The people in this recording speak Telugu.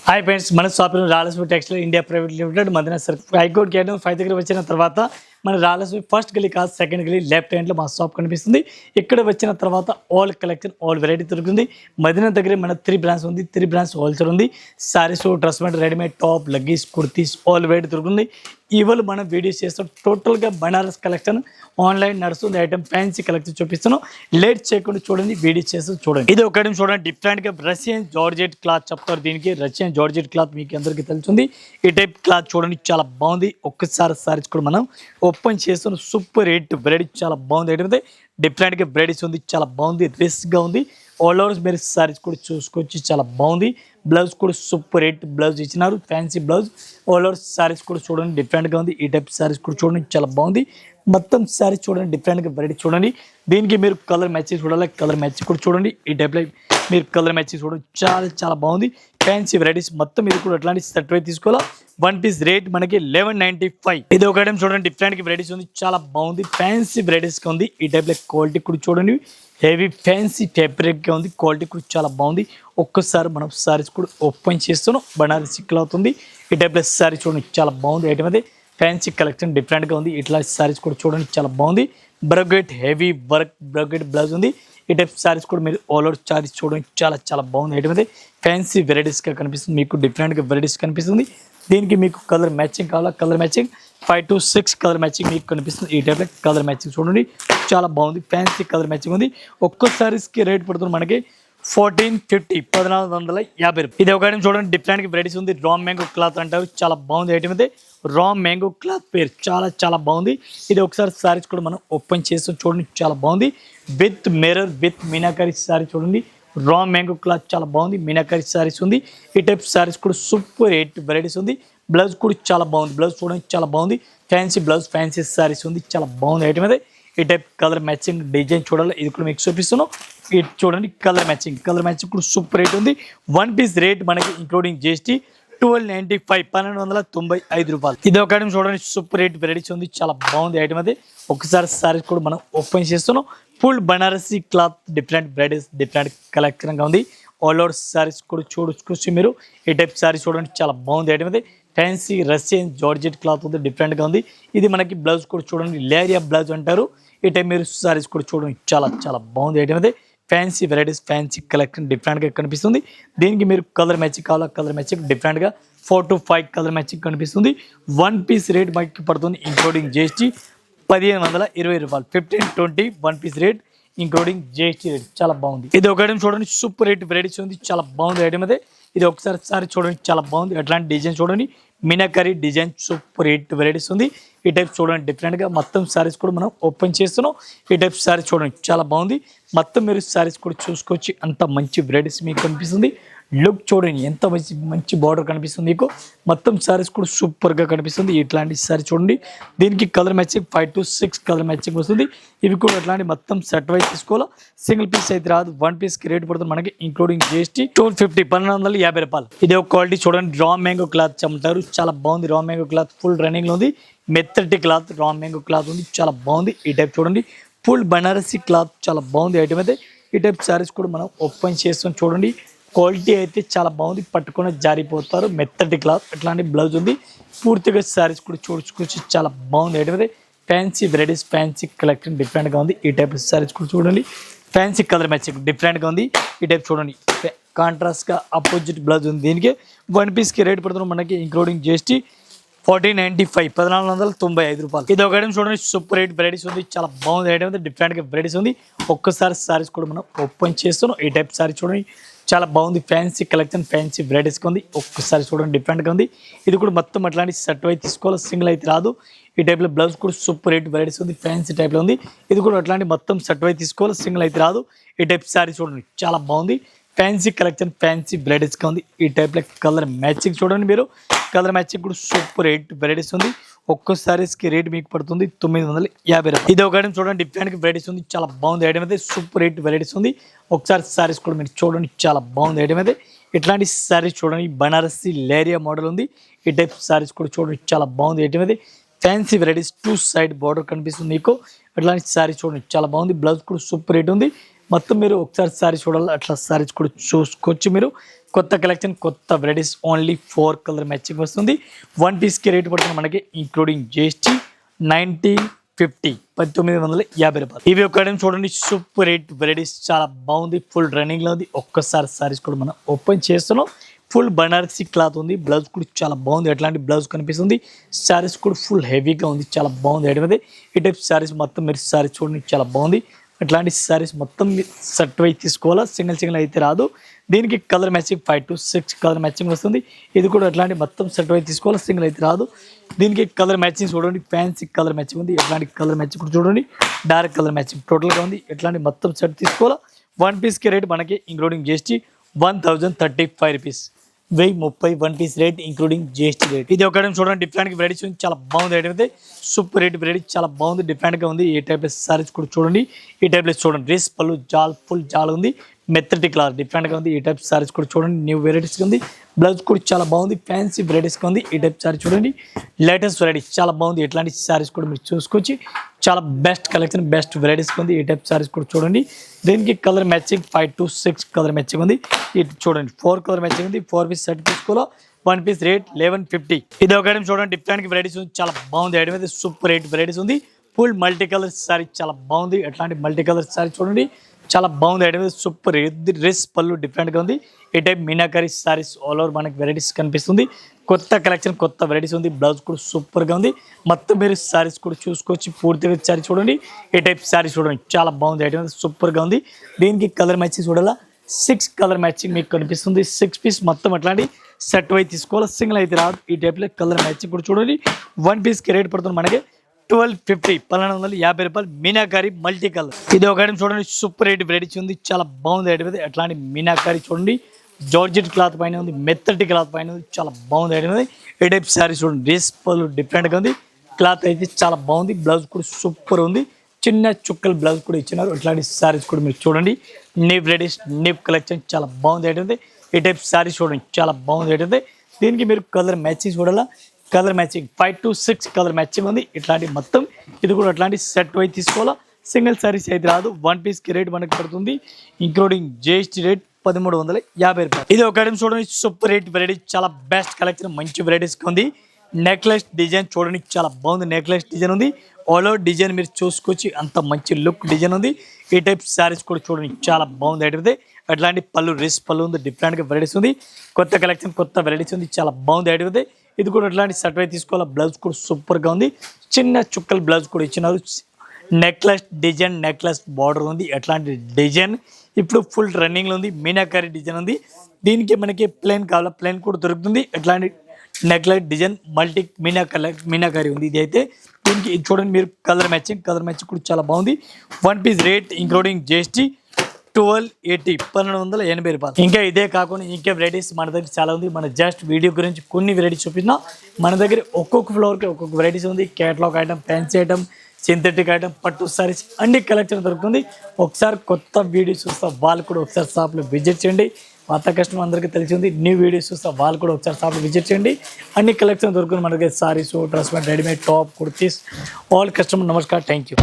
హాయ్ ఫ్రెండ్స్, మన shopping Rayalaseema textile India private limited Madana sir high court gate 5 దగ్గర వచ్చిన తర్వాత మన రాయలసీమ ఫస్ట్ గలీ కాదు సెకండ్ గలీ లెఫ్ట్ హ్యాండ్లో మా షాప్ కనిపిస్తుంది. ఇక్కడ వచ్చిన తర్వాత ఆల్ కలెక్షన్ ఆల్ వెరైటీ దొరుకుతుంది. మదీనా దగ్గర మన 3 బ్రాంచ్ ఉంది. 3 బ్రాంచ్ హోల్సేల్ ఉంది. Saris, dress material, readymade top, leggings, kurtis all variety దొరుకుతుంది. ఇవాళ మనం వీడియోస్ చేస్తాం. టోటల్గా బనారస్ కలెక్షన్ ఆన్లైన్ నడుస్తుంది. ఐటమ్ ఫ్యాన్సీ కలెక్షన్ చూపిస్తున్నాం. లేట్ చేయకుండా చూడండి, వీడియో చేస్తూ చూడండి. ఇది ఒక ఐటమ్ చూడండి, డిఫరెంట్గా రష్యన్ జార్జెట్ క్లాత్ చెప్తారు. దీనికి రష్యన్ జార్జెట్ క్లాత్ మీకు అందరికీ తెలుస్తుంది. ఈ టైప్ క్లాత్ చూడండి, చాలా బాగుంది. ఒక్కసారి సారీస్ కూడా మనం ఓపెన్ చేస్తున్న సూపర్ హిట్ వెరైటీ, చాలా బాగుంది. ఏంటంటే డిఫరెంట్గా వెరైటీస్ ఉంది, చాలా బాగుంది, రిస్క్గా ఉంది. ఆల్ ఓవర్స్ మీరు సారీస్ కూడా చూసుకోవచ్చు, చాలా బాగుంది. బ్లౌజ్ కూడా సూపర్ హిట్ బ్లౌజ్ ఇచ్చినారు, fancy blouse. All overs saris కూడా చూడండి, డిఫరెంట్గా ఉంది. ఈ టైప్ సారీస్ కూడా చూడండి, చాలా బాగుంది. మొత్తం సారీస్ చూడండి, డిఫరెంట్గా వెరైటీ చూడండి. దీనికి మీరు కలర్ మ్యాచింగ్ చూడాలి, కలర్ మ్యాచింగ్ కూడా చూడండి. ఈ టైప్లో మీరు కలర్ మ్యాచింగ్ చూడండి, చాలా చాలా బాగుంది. ఫ్యాన్సీ వెరైటీస్ మొత్తం ఇది కూడా అట్లాంటి సెట్ వై తీసుకోవాలా. 1 పీస్ రేట్ మనకి 1195. ఇది ఒక ఐటమ్ చూడండి, డిఫరెంట్ వెరైటీస్ ఉంది, చాలా బాగుంది. ఫ్యాన్సీ వెరైటీస్గా ఉంది. ఈ టైప్లో క్వాలిటీ కూడా చూడండి, హెవీ ఫ్యాన్సీ ఫ్యాబ్రిక్గా ఉంది. క్వాలిటీ కూడా చాలా బాగుంది. ఒక్కసారి మనం సారీస్ కూడా ఓపెన్ చేస్తున్నాం. బనారసి క్లాత్ ఉంది. ఈ టైప్లో సారీ చూడండి, చాలా బాగుంది. ఐటమ్ అయితే ఫ్యాన్సీ కలెక్షన్ డిఫరెంట్గా ఉంది. ఇట్లా సారీస్ కూడా చూడండి, చాలా బాగుంది. Brocade heavy work brocade blouse ఉంది. ఈ టైప్ సారీస్ కూడా మీరు ఆల్ ఓవర్ సారీస్ చూడండి, చాలా చాలా బాగుంది. ఐటమ్ అయితే ఫ్యాన్సీ వెరైటీస్గా కనిపిస్తుంది, మీకు డిఫరెంట్గా వెరైటీస్ కనిపిస్తుంది. దీనికి మీకు కలర్ మ్యాచింగ్ కావాలా, colour matching 5 to 6 colour matching మీకు కనిపిస్తుంది. ఈ టైప్లో కలర్ మ్యాచింగ్ చూడండి, చాలా బాగుంది. ఫ్యాన్సీ కలర్ మ్యాచింగ్ ఉంది. ఒక్కో సారీస్కి రేట్ పడుతుంది మనకి 1450, 1450 రూపాయలు. ఇది ఒక ఐటమ్ చూడండి, డిఫరెంట్ వెరైటీస్ ఉంది. రా మ్యాంగో క్లాత్ అంటారు, చాలా బాగుంది. ఐటమ్ అయితే రా మ్యాంగో క్లాత్ పేరు, చాలా చాలా బాగుంది. ఇది ఒకసారి సారీస్ కూడా మనం ఓపెన్ చేస్తాం చూడండి, చాలా బాగుంది. With mirror with meenakari sari చూడండి. రా మ్యాంగో క్లాత్ చాలా బాగుంది. మీనాకరీ సారీస్ ఉంది. ఈ టైప్ సారీస్ కూడా సూపర్ హిట్ వెరైటీస్ ఉంది. బ్లౌజ్ కూడా చాలా బాగుంది. బ్లౌజ్ చూడండి, చాలా బాగుంది. ఫ్యాన్సీ బ్లౌజ్, ఫ్యాన్సీ సారీస్ ఉంది, చాలా బాగుంది. ఐటమ్ అయితే ఈ టైప్ కలర్ మ్యాచింగ్ డిజైన్ చూడాలి, ఇది కూడా మీకు చూపిస్తున్నాం. ఇది చూడండి, కలర్ మ్యాచింగ్ కూడా సూపర్ రేట్ ఉంది. 1 పీస్ రేట్ మనకి ఇంక్లూడింగ్ జిఎస్టీ 1295, 1295 రూపాయలు. ఇది ఒక ఐటమ్ చూడండి, సూపర్ రేట్ వెరైటీస్ ఉంది, చాలా బాగుంది. ఐటమ్ అయితే ఒకసారి సారీస్ కూడా మనం ఓపెన్ చేస్తున్నాం. Full Banarasi cloth, different varieties, different కలెక్షన్గా ఉంది. ఆల్ ఓవర్ సారీస్ కూడా చూడొచ్చు మీరు. ఈ టైప్ సారీస్ చూడండి, చాలా బాగుంది. ఐటమ్ అయితే ఫ్యాన్సీ రష్యన్ జార్జెట్ క్లాత్ ఉంది, డిఫరెంట్గా ఉంది. ఇది మనకి బ్లౌజ్ కూడా చూడండి, లేరియా బ్లౌజ్ అంటారు. ఈ టైం మీరు సారీస్ కూడా చూడండి, చాలా చాలా బాగుంది. ఐటమ్ అయితే ఫ్యాన్సీ వెరైటీస్, ఫ్యాన్సీ కలెక్షన్ డిఫరెంట్గా కనిపిస్తుంది. దీనికి మీరు కలర్ మ్యాచింగ్ కావాలా, కలర్ మ్యాచింగ్ డిఫరెంట్గా 4 to 5 కలర్ మ్యాచింగ్ కనిపిస్తుంది. 1 పీస్ రేట్ మనకి పడుతుంది ఇంక్లూడింగ్ జిఎస్టీ 1520 రూపాయలు. 1520 1 piece rate including GST rate, చాలా బాగుంది. ఇది ఒక ఐటమ్ చూడండి, సూపర్ రేట్ వెరైటీస్ ఉంది, చాలా బాగుంది. ఐటమ్ అయితే ఇది ఒకసారి సారీ చూడండి, చాలా బాగుంది. అట్లాంటి డిజైన్ చూడండి, meenakari design super hit varieties ఉంది. ఈ టైప్ చూడండి, డిఫరెంట్గా మొత్తం సారీస్ కూడా మనం ఓపెన్ చేస్తున్నాం. ఈ టైప్ సారీస్ చూడండి, చాలా బాగుంది. మొత్తం మీరు సారీస్ కూడా చూసుకోవచ్చు, అంత మంచి వెరైటీస్ మీకు కనిపిస్తుంది. లుక్ చూడండి, ఎంత మంచి బార్డర్ కనిపిస్తుంది మీకు. మొత్తం సారీస్ కూడా సూపర్గా కనిపిస్తుంది. ఇట్లాంటి సారీ చూడండి, దీనికి colour matching 5 to 6 colour matching వస్తుంది. ఇవి కూడా అట్లాంటి మొత్తం సెట్ వైజ్ తీసుకోవాలా, సింగిల్ పీస్ అయితే రాదు. 1 పీస్కి రేట్ పడుతుంది మనకి ఇంక్లూడింగ్ జిఎస్టీ 1250, 1250 రూపాయలు. ఇది ఒక క్వాలిటీ చూడండి, రా మ్యాంగో క్లాత్ చెమ్మంటారు, చాలా బాగుంది. రా మ్యాంగో క్లాత్ ఫుల్ రన్నింగ్లో ఉంది. మెత్తటి క్లాత్, రా మ్యాంగో క్లాత్ ఉంది, చాలా బాగుంది. ఈ టైప్ చూడండి, ఫుల్ బనారసీ క్లాత్, చాలా బాగుంది. ఐటమ్ అయితే ఈ టైప్ సారీస్ కూడా మనం ఓపెన్ చేస్తాం చూడండి. క్వాలిటీ అయితే చాలా బాగుంది, పట్టుకొని జారిపోతారు. మెత్తటి క్లాత్, అట్లాంటి బ్లౌజ్ ఉంది. పూర్తిగా సారీస్ కూడా చూడొచ్చు, చాలా బాగుంది. ఐటమ్ అయితే ఫ్యాన్సీ వెరైటీస్, ఫ్యాన్సీ కలెక్షన్ డిఫరెంట్గా ఉంది. ఈ టైప్ సారీస్ కూడా చూడండి, ఫ్యాన్సీ కలర్ మ్యాచింగ్ డిఫరెంట్గా ఉంది. ఈ టైప్ చూడండి, కాంట్రాస్ట్గా అపోజిట్ బ్లౌజ్ ఉంది. దీనికి 1 పీస్కి రేట్ పడుతుంది మనకి ఇంక్లూడింగ్ జిఎస్టీ 1495, 1495 రూపాయలు. ఇది ఒక ఐటమ్ చూడండి, సూపర్ రేట్ వెరైటీస్ ఉంది, చాలా బాగుంది. ఐటమ్ అయితే డిఫరెంట్గా వెరైటీస్ ఉంది. ఒక్కసారి సారీస్ కూడా మనం ఓపెన్ చేస్తున్నాం. ఈ టైప్ సారీ చూడండి, చాలా బాగుంది. ఫ్యాన్సీ కలెక్షన్, ఫ్యాన్సీ వెరైటీస్గా ఉంది. ఒక్కసారి చూడండి, డిఫరెంట్గా ఉంది. ఇది కూడా మొత్తం అట్లాంటి సెట్ అయితే తీసుకోవాలి, సింగిల్ అయితే రాదు. ఈ టైప్లో బ్లౌజ్ కూడా సూపర్ రేట్ వెరైటీస్ ఉంది, ఫ్యాన్సీ టైప్లో ఉంది. ఇది కూడా అట్లాంటి మొత్తం సెట్ అయితే తీసుకోవాలి, సింగిల్ అయితే రాదు. ఈ టైప్ సారీ చూడండి, చాలా బాగుంది. ఫ్యాన్సీ కలెక్షన్, ఫ్యాన్సీ వెరైటీస్గా ఉంది. ఈ టైప్లో కలర్ మ్యాచింగ్ చూడండి మీరు, కలర్ మ్యాచింగ్ కూడా సూపర్ రేట్ వెరైటీస్ ఉంది. ఒక్కో సారీస్కి రేట్ మీకు పడుతుంది 950 రూపాయలు. ఇది ఒక ఐటమ్ చూడండి, డిఫరెంట్ వెరైటీస్ ఉంది, చాలా బాగుంది. ఐటమ్ అయితే సూపర్ రేట్ వెరైటీస్ ఉంది. ఒకసారి సారీస్ కూడా మీరు చూడండి, చాలా బాగుంది. ఐటమ్ అయితే ఇట్లాంటి సారీస్ చూడండి, బనారసి లేరియా మోడల్ ఉంది. ఈ టైప్ సారీస్ కూడా చూడండి, చాలా బాగుంది. ఐటమ్ అయితే ఫ్యాన్సీ వెరైటీస్, 2 సైడ్ బార్డర్ కనిపిస్తుంది మీకు. అట్లాంటి సారీ చూడండి, చాలా బాగుంది. బ్లౌజ్ కూడా సూపర్ రేట్ ఉంది. మొత్తం మీరు ఒకసారి సారీ చూడాలి, అట్లా సారీస్ కూడా చూసుకోవచ్చు మీరు. కొత్త కలెక్షన్, కొత్త వెరైటీస్, ఓన్లీ 4 కలర్ మ్యాచింగ్ వస్తుంది. 1 పీస్కి రేట్ పడుతుంది మనకి ఇంక్లూడింగ్ జిఎస్టీ 1950, 1950 రూపాయలు. ఇవి ఒక ఐటమ్ చూడండి, సూపర్ రేట్ వెరైటీస్, చాలా బాగుంది, ఫుల్ రన్నింగ్లో ఉంది. ఒక్కసారి సారీస్ కూడా మనం ఓపెన్ చేస్తున్నాం. ఫుల్ బనారసీ క్లాత్ ఉంది, బ్లౌజ్ కూడా చాలా బాగుంది, ఎట్లాంటి బ్లౌజ్ కనిపిస్తుంది. శారీస్ కూడా ఫుల్ హెవీగా ఉంది, చాలా బాగుంది ఐటమ్ అది. ఈ టైప్ శారీస్ మొత్తం మీరు శారీస్ చూడండి, చాలా బాగుంది. అట్లాంటి శారీస్ మొత్తం సెట్ వైజ్ తీసుకోవాలా, సింగిల్ అయితే రాదు. దీనికి colour matching 5 to 6 colour matching వస్తుంది. ఇది కూడా అట్లాంటి మొత్తం సెట్ వైజ్ తీసుకోవాలా, సింగిల్ అయితే రాదు. దీనికి కలర్ మ్యాచింగ్ చూడండి, ఫ్యాన్సీ కలర్ మ్యాచింగ్ ఉంది. ఎట్లాంటి కలర్ మ్యాచింగ్ కూడా చూడండి, డార్క్ కలర్ మ్యాచింగ్ టోటల్గా ఉంది. ఎట్లాంటి మొత్తం సెట్ తీసుకోవాలా. 1 పీస్కి రేట్ మనకి including GST 1035 rupees, 1030 1 piece rate including GST rate. ఇది ఒక ఐటమ్ చూడండి, డిఫరెంట్ వెరైటీస్ ఉంది, చాలా బాగుంది ఐటమ్ అయితే. సూపర్ రేట్ వెరైటీ, చాలా బాగుంది, డిఫరెంట్గా ఉంది. ఈ టైప్ సారీస్ కూడా చూడండి, ఈ టైప్ చూడండి, డ్రెస్ పళ్ళు జాల్ ఫుల్ జాల్ ఉంది, మెత్తటి క్లాత్ డిఫరెంట్గా ఉంది. ఈ టైప్ సారీస్ కూడా చూడండి, న్యూ వెరైటీస్గా ఉంది. బ్లౌజ్ కూడా చాలా బాగుంది, ఫ్యాన్సీ వెరైటీస్గా ఉంది. ఈ టైప్ సారీ చూడండి, లేటెస్ట్ వెరైటీస్ చాలా బాగుంది. ఇట్లాంటి సారీస్ కూడా మీరు చూసుకోవచ్చు, చాలా బెస్ట్ కలెక్షన్, బెస్ట్ వెరైటీస్గా ఉంది. ఈ టైప్ సారీస్ కూడా చూడండి. దీనికి colour matching 5 to 6 colour matching ఉంది. ఇది చూడండి, 4 కలర్ మ్యాచింగ్ ఉంది. 4 పీస్ సెట్ తీసుకోవాలో 1 పీస్ రేట్ 1150. ఇది ఒక ఐటమ్ చూడండి, డిఫరెంట్ వెరైటీస్ ఉంది, చాలా బాగుంది ఐటమ్ అయితే. సూపర్ రేట్ వెరైటీస్ ఉంది, ఫుల్ మల్టీ కలర్ సారీ, చాలా బాగుంది. అట్లాంటి మల్టీ కలర్ సారీ చూడండి, చాలా బాగుంది ఐటమ్. సూపర్ డ్రెస్ పళ్ళు డిఫరెంట్గా ఉంది. ఈ type meenakari saris all over మనకి వెరైటీస్ కనిపిస్తుంది. కొత్త కలెక్షన్, కొత్త వెరైటీస్ ఉంది. బ్లౌజ్ కూడా సూపర్గా ఉంది. మొత్తం మీరు సారీస్ కూడా చూసుకోవచ్చు, పూర్తిగా సారీ చూడండి. ఈ టైప్ సారీ చూడండి, చాలా బాగుంది ఐటమ్, సూపర్గా ఉంది. దీనికి కలర్ మ్యాచింగ్ చూడాలా, 6 కలర్ మ్యాచింగ్ మీకు కనిపిస్తుంది. 6 పీస్ మొత్తం అట్లాంటి సెట్ వైజ్ తీసుకోవాలి, సింగిల్ అయితే రాదు. ఈ టైప్లో కలర్ మ్యాచింగ్ కూడా చూడండి. 1 పీస్కి రేట్ పడుతుంది మనకి 1250, 1250 రూపాయలు. Meenakari multi colour. ఇది ఒక ఐటమ్ చూడండి, సూపర్ రేట్ వెరైటీ ఉంది, చాలా బాగుంది ఐటమ్. అట్లాంటి మీనాకారి చూడండి, జార్జెట్ క్లాత్ పైన ఉంది, మెత్తటి క్లాత్ పైన ఉంది, చాలా బాగుంది ఐటమ్. ఈ టైప్ శారీ చూడండి, డ్రెస్ పళ్ళు డిఫరెంట్గా ఉంది, క్లాత్ అయితే చాలా బాగుంది. బ్లౌజ్ కూడా సూపర్ ఉంది, చిన్న చుక్కల బ్లౌజ్ కూడా ఇచ్చినారు. ఇట్లాంటి శారీస్ కూడా మీరు చూడండి, న్యూ వెరైటీస్, న్యూ కలెక్షన్, చాలా బాగుంది ఐటమ్. ఈ టైప్ శారీస్ చూడండి, చాలా బాగుంది ఐటమ్. దీనికి మీరు కలర్ మ్యాచింగ్ చూడాలా, colour matching 5 to 6 colour matching ఉంది. ఇట్లాంటి మొత్తం ఇది కూడా అట్లాంటి సెట్ వైజ్ తీసుకోవాలా, సింగిల్ సారీస్ అయితే రాదు. 1 పీస్కి రేట్ మనకి పడుతుంది ఇంక్లూడింగ్ జిఎస్టీ రేట్ 1350 రూపాయలు. ఇది ఒక ఐటమ్ చూడండి, సూపర్ రేట్ వెరైటీ, చాలా బెస్ట్ కలెక్షన్, మంచి వెరైటీస్గా ఉంది. నెక్లెస్ డిజైన్ చూడండి, చాలా బాగుంది. నెక్లెస్ డిజైన్ ఉంది, ఆల్ ఓవర్ డిజైన్ మీరు చూసుకోవచ్చు, అంత మంచి లుక్ డిజైన్ ఉంది. ఈ టైప్ శారీస్ కూడా చూడండి, చాలా బాగుంది ఐటమ్. అట్లాంటి పళ్ళు డ్రెస్ పళ్ళు ఉంది, డిఫరెంట్గా వెరైటీస్ ఉంది. కొత్త కలెక్షన్, కొత్త వెరైటీస్ ఉంది, చాలా బాగుంది ఐటమ్. ఇది కూడా అట్లాంటి సెట్ వైజ్ తీసుకోవాలి. బ్లౌజ్ కూడా సూపర్గా ఉంది, చిన్న చుక్కల బ్లౌజ్ కూడా ఇచ్చినారు. నెక్లెస్ డిజైన్, నెక్లెస్ బార్డర్ ఉంది. అట్లాంటి డిజైన్ ఇప్పుడు ఫుల్ రన్నింగ్లో ఉంది. మీనాకారి డిజైన్ ఉంది. దీనికి మనకి ప్లెయిన్ కావాలా, ప్లెయిన్ కూడా దొరుకుతుంది. అట్లాంటి నెక్లెస్ డిజైన్ మల్టీ మీనాకారి ఉంది. ఇది అయితే దీనికి చూడండి మీరు, కలర్ మ్యాచింగ్ కూడా చాలా బాగుంది. 1 పీస్ రేట్ ఇంక్లూడింగ్ జిఎస్టీ 1280, 1280 రూపాయలు. ఇంకా ఇదే కాకుండా ఇంకా వెరైటీస్ మన దగ్గర చాలా ఉంది. మన జస్ట్ వీడియో గురించి కొన్ని వెరైటీస్ చూపించినా, మన దగ్గర ఒక్కొక్క ఫ్లోర్కి ఒక్కొక్క వెరైటీస్ ఉంది. Catalogue item, fancy item, synthetic item, పట్టు సారీస్, అన్ని కలెక్షన్ దొరుకుతుంది. ఒకసారి కొత్త వీడియోస్ చూస్తా వాళ్ళు కూడా ఒకసారి షాప్లో విజిట్ చేయండి. పాత కస్టమర్ అందరికీ తెలిసింది, న్యూ వీడియోస్ చూస్తా వాళ్ళు కూడా ఒకసారి షాప్లో విజిట్ చేయండి. అన్ని కలెక్షన్ దొరుకుతుంది మన దగ్గర. Saris, dress, readymade, top, kurtis, all customer నమస్కారం, థ్యాంక్ యూ.